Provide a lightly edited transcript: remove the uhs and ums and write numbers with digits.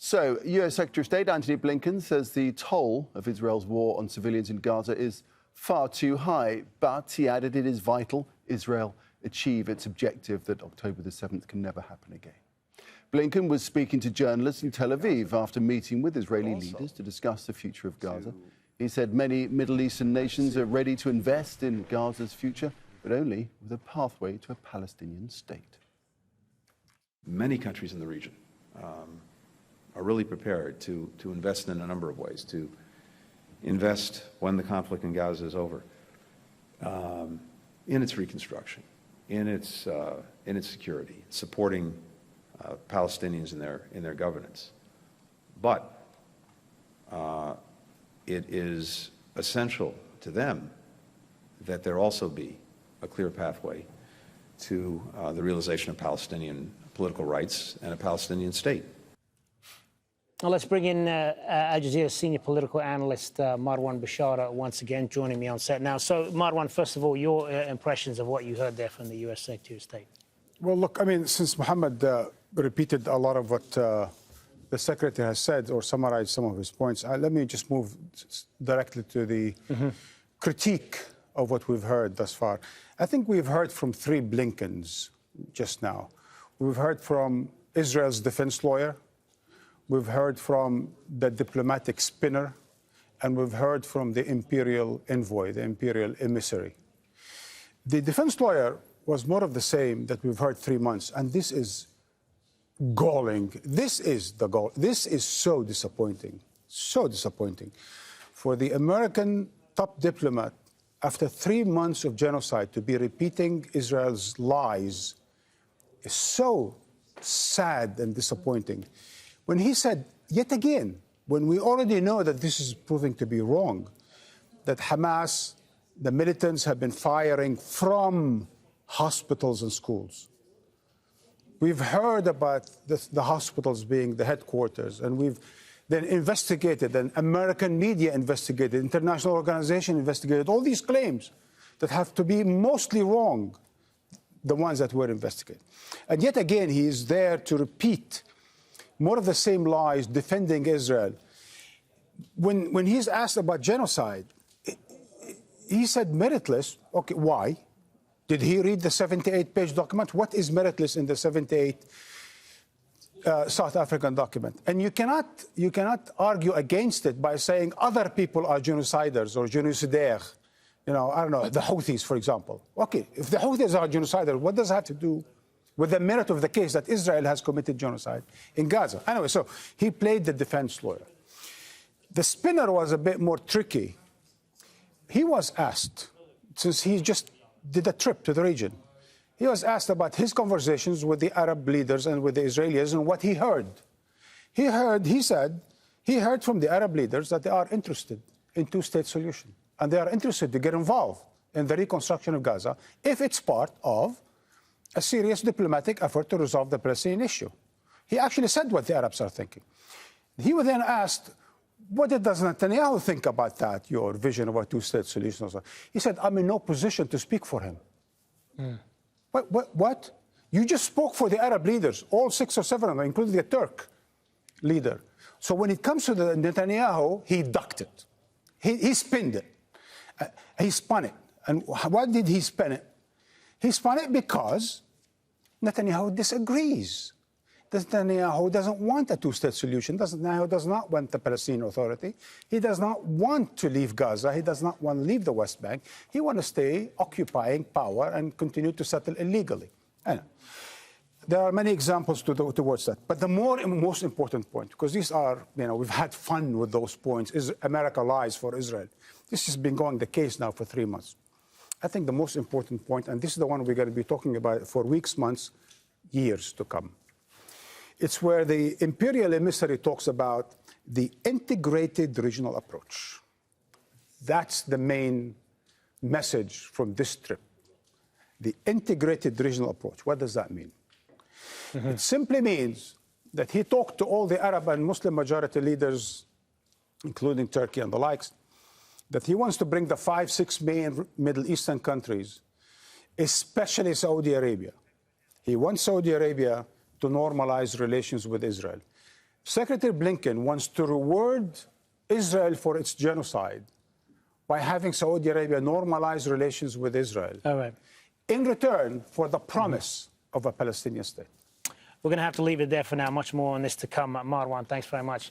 So, US Secretary of State Antony Blinken says the toll of Israel's war on civilians in Gaza is far too high, but he added it is vital Israel achieve its objective that October the 7th can never happen again. Blinken was speaking to journalists in Tel Aviv after meeting with Israeli leaders to discuss the future of Gaza. He said many Middle Eastern nations are ready to invest in Gaza's future, but only with a pathway to a Palestinian state. Many countries in the region are really prepared to invest in a number of ways, to invest when the conflict in Gaza is over, in its reconstruction, in its security, supporting Palestinians in their governance. But it is essential to them that there also be a clear pathway to the realization of Palestinian political rights and a Palestinian state. Well, let's bring in Al Jazeera senior political analyst Marwan Bishara once again joining me on set now. So, Marwan, first of all, your impressions of what you heard there from the US Secretary of State. Well, look, I mean, since Mohammed repeated a lot of what the Secretary has said or summarized some of his points, let me just move directly to the critique of what we've heard thus far. I think we've heard from three Blinkens just now. We've heard from Israel's defense lawyer, we've heard from the diplomatic spinner, and we've heard from the imperial envoy, the imperial emissary. The defense lawyer was more of the same that we've heard 3 months, and this is galling. This is so disappointing, for the American top diplomat, after 3 months of genocide, to be repeating Israel's lies is so sad and disappointing. When he said, yet again, when we already know that this is proving to be wrong, that Hamas, the militants, have been firing from hospitals and schools. We've heard about the hospitals being the headquarters, and we've then investigated, and American media investigated, international organization investigated, all these claims that have to be mostly wrong, the ones that were investigated. And yet again, he is there to repeat more of the same lies, defending Israel. When he's asked about genocide, he said meritless. Okay, why? Did he read the 78-page document? What is meritless in the 78 South African document? And you cannot argue against it by saying other people are genociders or genocidaires. You know, I don't know, the Houthis, for example. Okay, if the Houthis are genociders, what does that have to do with the merit of the case that Israel has committed genocide in Gaza? Anyway, so he played the defense lawyer. The spinner was a bit more tricky. He was asked, since he just did a trip to the region, he was asked about his conversations with the Arab leaders and with the Israelis and what he heard. He said he heard from the Arab leaders that they are interested in two-state solution, and they are interested to get involved in the reconstruction of Gaza if it's part of a serious diplomatic effort to resolve the Palestinian issue. He actually said what the Arabs are thinking. He was then asked, what does Netanyahu think about that, your vision of a two-state solution? He said, I'm in no position to speak for him. What? You just spoke for the Arab leaders, all 6 or 7 of them, including the Turk leader. So when it comes to the Netanyahu, he ducked it. He spinned it. He spun it. And why did he spin it? He spun it because Netanyahu disagrees. Netanyahu doesn't want a two-state solution. Netanyahu does not want the Palestinian Authority. He does not want to leave Gaza. He does not want to leave the West Bank. He wants to stay occupying power and continue to settle illegally. And there are many examples towards that. But the most important point, because these are, we've had fun with those points, is America lies for Israel. This has been going the case now for 3 months. I think the most important point, and this is the one we're going to be talking about for weeks, months, years to come. It's where the imperial emissary talks about the integrated regional approach. That's the main message from this trip. The integrated regional approach. What does that mean? It simply means that he talked to all the Arab and Muslim majority leaders, including Turkey and the likes, that he wants to bring the 5, 6 main Middle Eastern countries, especially Saudi Arabia. He wants Saudi Arabia to normalize relations with Israel. Secretary Blinken wants to reward Israel for its genocide by having Saudi Arabia normalize relations with Israel. All right. In return for the promise of a Palestinian state. We're going to have to leave it there for now. Much more on this to come. Marwan, thanks very much.